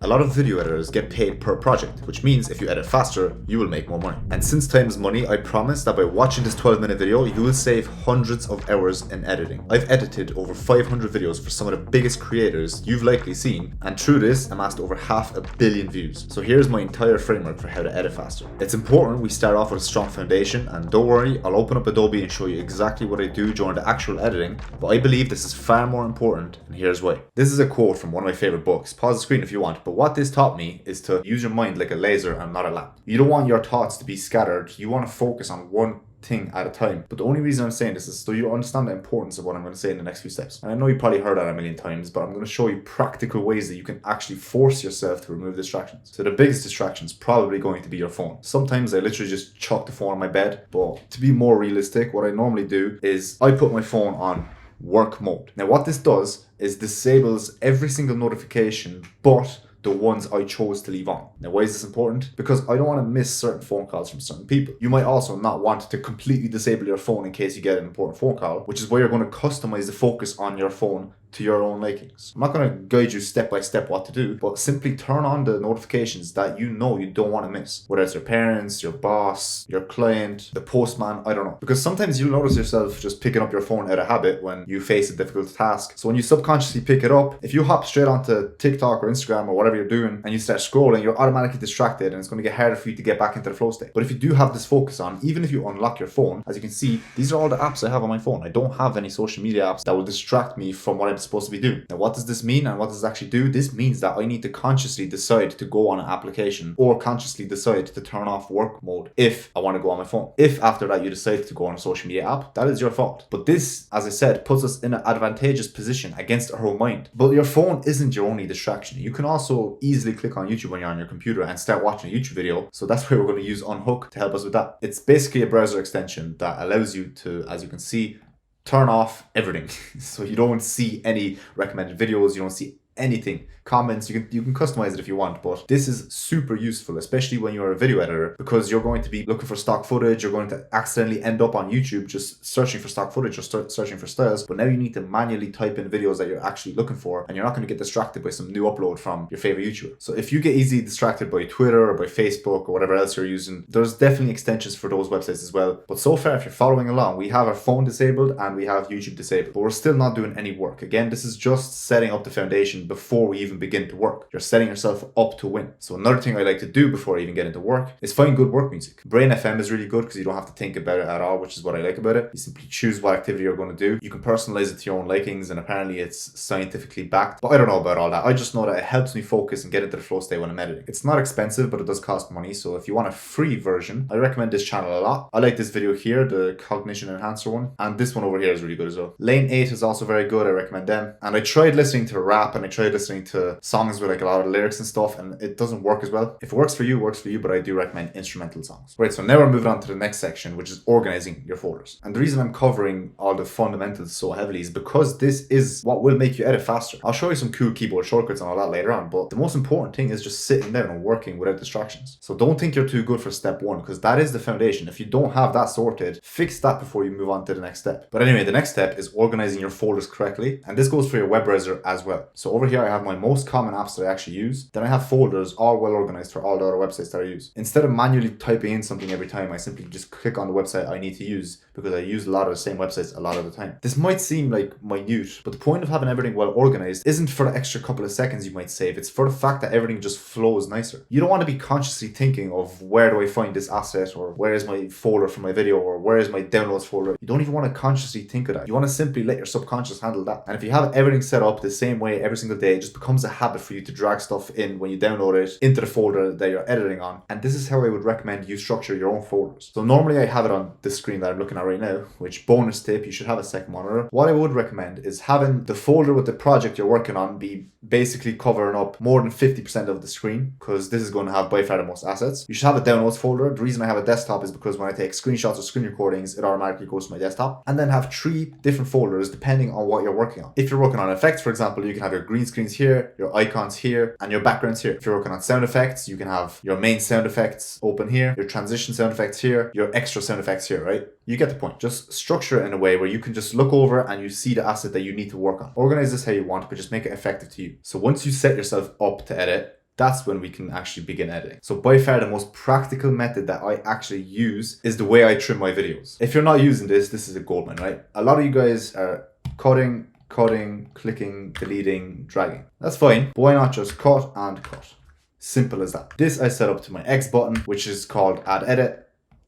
A lot of video editors get paid per project, which means if you edit faster, you will make more money. And since time is money, I promise that by watching this 12-minute video, you will save hundreds of hours in editing. I've edited over 500 videos for some of the biggest creators you've likely seen, and through this, amassed over 500 million views. So here's my entire framework for how to edit faster. It's important we start off with a strong foundation, and don't worry, I'll open up Adobe and show you exactly what I do during the actual editing, but I believe this is far more important, and here's why. This is a quote from one of my favorite books. Pause the screen if you want, but what this taught me is to use your mind like a laser and not a lamp. You don't want your thoughts to be scattered, you want to focus on one thing at a time. But the only reason I'm saying this is so you understand the importance of what I'm going to say in the next few steps. And I know you probably heard that a million times, but I'm going to show you practical ways that you can actually force yourself to remove distractions. So the biggest distraction is probably going to be your phone. Sometimes I literally just chuck the phone on my bed, but to be more realistic, what I normally do is I put my phone on work mode. Now what this does is disables every single notification but the ones I chose to leave on. Now why is this important? Because I don't want to miss certain phone calls from certain people. You might also not want to completely disable your phone in case you get an important phone call, which is why you're going to customize the focus on your phone to your own likings. I'm not going to guide you step by step what to do, but simply turn on the notifications that you know you don't want to miss. Whether it's your parents, your boss, your client, the postman, I don't know. Because sometimes you'll notice yourself just picking up your phone out of habit when you face a difficult task. So when you subconsciously pick it up, if you hop straight onto TikTok or Instagram or whatever you're doing and you start scrolling, you're automatically distracted and it's going to get harder for you to get back into the flow state. But if you do have this focus on, even if you unlock your phone, as you can see, these are all the apps I have on my phone. I don't have any social media apps that will distract me from what I'm supposed to be doing. Now what does this mean and what does it actually do? This means that I need to consciously decide to go on an application or consciously decide to turn off work mode if I want to go on my phone. If after that you decide to go on a social media app, that is your fault. But this, as I said, puts us in an advantageous position against our own mind. But your phone isn't your only distraction. You can also easily click on YouTube when you're on your computer and start watching a YouTube video. So that's why we're going to use Unhook to help us with that. It's basically a browser extension that allows you to, as you can see, turn off everything. So you don't see any recommended videos, you don't see anything, comments. You can customize it if you want, but this is super useful, especially when you're a video editor, because you're going to be looking for stock footage. You're going to accidentally end up on YouTube just searching for stock footage or searching for styles, but now you need to manually type in videos that you're actually looking for, and you're not going to get distracted by some new upload from your favorite YouTuber. So if you get easily distracted by Twitter or by Facebook or whatever else you're using, there's definitely extensions for those websites as well. But so far, if you're following along, we have our phone disabled and we have YouTube disabled, but we're still not doing any work. Again, this is just setting up the foundation before we even begin to work. You're setting yourself up to win. So another thing I like to do before I even get into work is find good work music. Brain FM is really good because you don't have to think about it at all, which is what I like about it. You simply choose what activity you're going to do. You can personalize it to your own likings, and apparently it's scientifically backed. But I don't know about all that. I just know that it helps me focus and get into the flow state when I'm editing. It's not expensive, but it does cost money. So if you want a free version, I recommend this channel a lot. I like this video here, the cognition enhancer one, and this one over here is really good as well. Lane 8 is also very good. I recommend them. And I tried listening to rap and I tried listening to songs with like a lot of lyrics and stuff, and it doesn't work as well. If it works for you, it works for you, but I do recommend instrumental songs. Right, so now we're moving on to the next section, which is organizing your folders. And the reason I'm covering all the fundamentals so heavily is because this is what will make you edit faster. I'll show you some cool keyboard shortcuts and all that later on, but the most important thing is just sitting down and working without distractions. So don't think you're too good for step one, because that is the foundation. If you don't have that sorted, fix that before you move on to the next step. But anyway, the next step is organizing your folders correctly, and this goes for your web browser as well. So over here I have my most common apps that I actually use. Then I have folders all well organized for all the other websites that I use. Instead of manually typing in something every time, I simply just click on the website I need to use, because I use a lot of the same websites a lot of the time. This might seem like minute, but the point of having everything well organized isn't for the extra couple of seconds you might save. It's for the fact that everything just flows nicer. You don't want to be consciously thinking of where do I find this asset, or where is my folder for my video, or where is my downloads folder. You don't even want to consciously think of that. You want to simply let your subconscious handle that. And if you have everything set up the same way every single day, it just becomes a habit for you to drag stuff in when you download it into the folder that you're editing on. And this is how I would recommend you structure your own folders. So normally I have it on this screen that I'm looking at right now, which bonus tip, you should have a second monitor. What I would recommend is having the folder with the project you're working on be basically covering up more than 50% of the screen, because this is going to have by far the most assets. You should have a downloads folder. The reason I have a desktop is because when I take screenshots or screen recordings, it automatically goes to my desktop. And then have 3 different folders depending on what you're working on. If you're working on effects, for example, you can have your green screens here, your icons here, and your backgrounds here. If you're working on sound effects, you can have your main sound effects open here, your transition sound effects here, your extra sound effects here, right? You get the point. Just structure it in a way where you can just look over and you see the asset that you need to work on. Organize this how you want, but just make it effective to you. So once you set yourself up to edit, that's when we can actually begin editing. So by far the most practical method that I actually use is the way I trim my videos. If you're not using this is a goldmine, right? A lot of you guys are cutting, clicking, deleting, dragging. That's fine, but why not just cut and cut? Simple as that. This I set up to my X button, which is called add edit.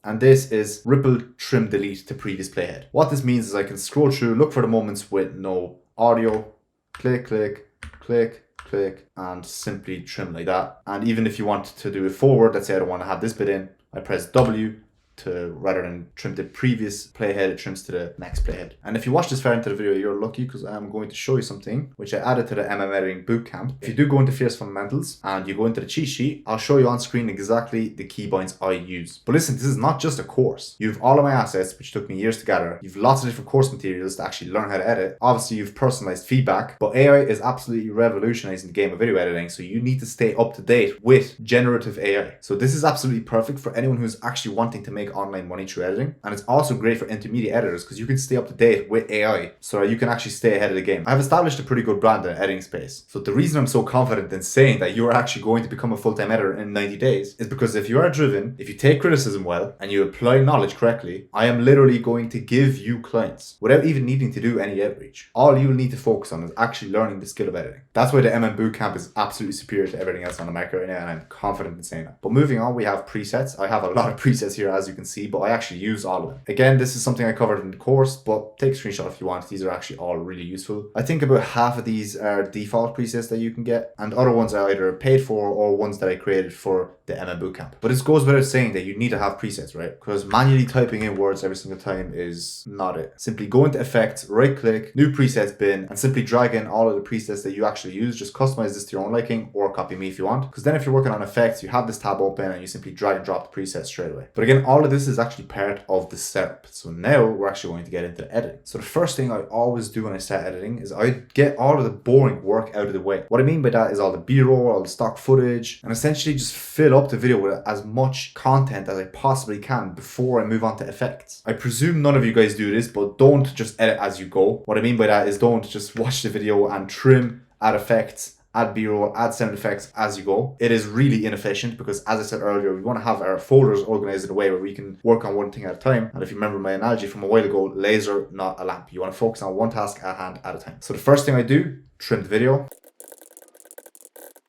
And this is ripple trim delete to previous playhead. What this means is I can scroll through, look for the moments with no audio, click, click, click, click, and simply trim like that. And even if you want to do it forward, let's say I don't want to have this bit in, I press W to, rather than trim the previous playhead, it trims to the next playhead. And if you watch this far into the video, you're lucky, because I'm going to show you something which I added to the editing bootcamp. If you do go into Fierce Fundamentals and you go into the cheat sheet, I'll show you on screen exactly the keybinds I use. But listen, this is not just a course. You have all of my assets, which took me years to gather. You've lots of different course materials to actually learn how to edit. Obviously, you've personalized feedback, but AI is absolutely revolutionizing the game of video editing, so you need to stay up to date with generative AI. So this is absolutely perfect for anyone who's actually wanting to make online money through editing, and it's also great for intermediate editors because you can stay up to date with AI, so you can actually stay ahead of the game. I have established a pretty good brand in the editing space, so the reason I'm so confident in saying that you are actually going to become a full-time editor in 90 days is because if you are driven, if you take criticism well, and you apply knowledge correctly, I am literally going to give you clients without even needing to do any outreach. All you will need to focus on is actually learning the skill of editing. That's why the Bootcamp is absolutely superior to everything else on the market right now, and I'm confident in saying that. But moving on, we have presets. I have a lot of presets here, as you can see, but I actually use all of them. Again, this is something I covered in the course, but take a screenshot if you want. These are actually all really useful. I think about half of these are default presets that you can get, and other ones are either paid for or ones that I created for the Bootcamp. But it goes without saying that you need to have presets, right? Because manually typing in words every single time is not it. Simply go into effects, right click, new presets bin, and simply drag in all of the presets that you actually use. Just customize this to your own liking, or copy me if you want. Because then if you're working on effects, you have this tab open and you simply drag and drop the presets straight away. But again, all of this is actually part of the setup. So now we're actually going to get into editing. So the first thing I always do when I start editing is I get all of the boring work out of the way. What I mean by that is all the B-roll, all the stock footage, and essentially just fill up the video with as much content as I possibly can before I move on to effects. I presume none of you guys do this, but don't just edit as you go. What I mean by that is don't just watch the video and trim, add effects, add B-roll, add sound effects as you go. It is really inefficient because, as I said earlier, we want to have our folders organized in a way where we can work on one thing at a time. And if you remember my analogy from a while ago, laser, not a lamp. You want to focus on one task at hand at a time. So the first thing I do, trim the video.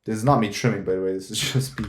This is not me trimming, by the way. This is just me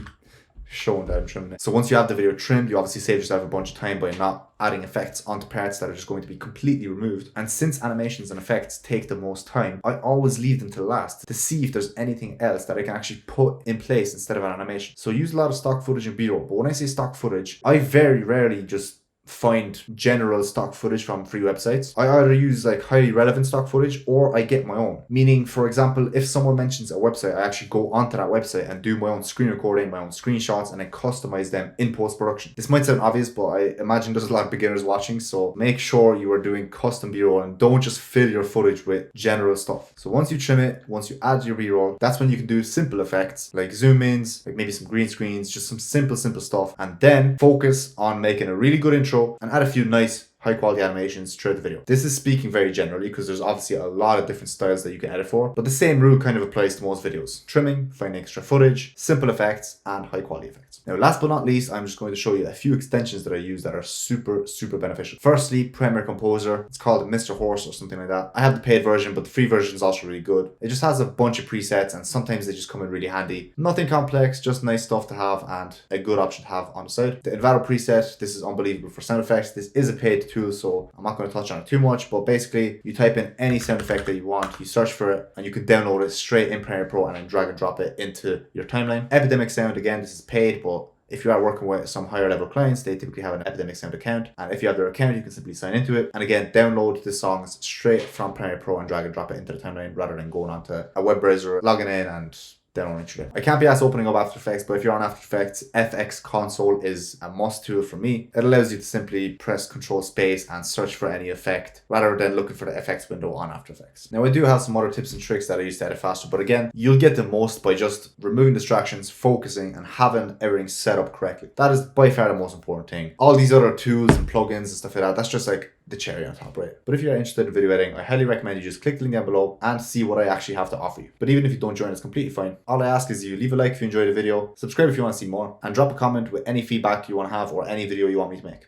showing that I'm trimming it. So once you have the video trimmed, you obviously save yourself a bunch of time by not adding effects onto parts that are just going to be completely removed. And since animations and effects take the most time, I always leave them to last to see if there's anything else that I can actually put in place instead of an animation. So I use a lot of stock footage and B-roll, but when I say stock footage, I very rarely just find general stock footage from free websites. I either use like highly relevant stock footage or I get my own. Meaning, for example, if someone mentions a website, I actually go onto that website and do my own screen recording, my own screenshots, and then customize them in post-production. This might sound obvious, but I imagine there's a lot of beginners watching, so make sure you are doing custom B-roll and don't just fill your footage with general stuff. So once you trim it, once you add your B-roll, that's when you can do simple effects like zoom ins, like maybe some green screens, just some simple stuff, and then focus on making a really good intro and add a few nice high quality animations throughout the video. This is speaking very generally because there's obviously a lot of different styles that you can edit for, but the same rule kind of applies to most videos. Trimming, finding extra footage, simple effects, and high quality effects. Now, last but not least, I'm just going to show you a few extensions that I use that are super beneficial. Firstly, Premiere Composer. It's called Mr. Horse or something like that. I have the paid version, but the free version is also really good. It just has a bunch of presets and sometimes they just come in really handy. Nothing complex, just nice stuff to have and a good option to have on the side. The Envato preset, this is unbelievable for sound effects. This is a paid tool, so I'm not going to touch on it too much, but basically you type in any sound effect that you want, you search for it, and you can download it straight in Premiere Pro and then drag and drop it into your timeline. Epidemic Sound, again, this is paid, but if you are working with some higher level clients, they typically have an Epidemic Sound account. And if you have their account, you can simply sign into it. And again, download the songs straight from Premiere Pro and drag and drop it into the timeline rather than going onto a web browser, logging in and downloading it. I can't be asked opening up After Effects, but if you're on After Effects, FX Console is a must tool for me. It allows you to simply press Control Space and search for any effect rather than looking for the effects window on After Effects. Now, I do have some other tips and tricks that I use to edit faster, but again, you'll get the most by just removing distractions, focusing, and having everything set up correctly. That is by far the most important thing. All these other tools and plugins and stuff like that, that's just like the cherry on top, right? But if you're interested in video editing, I highly recommend you just click the link down below and see what I actually have to offer you. But even if you don't join, it's completely fine. All I ask is you leave a like if you enjoyed the video, subscribe if you want to see more, and drop a comment with any feedback you want to have or any video you want me to make.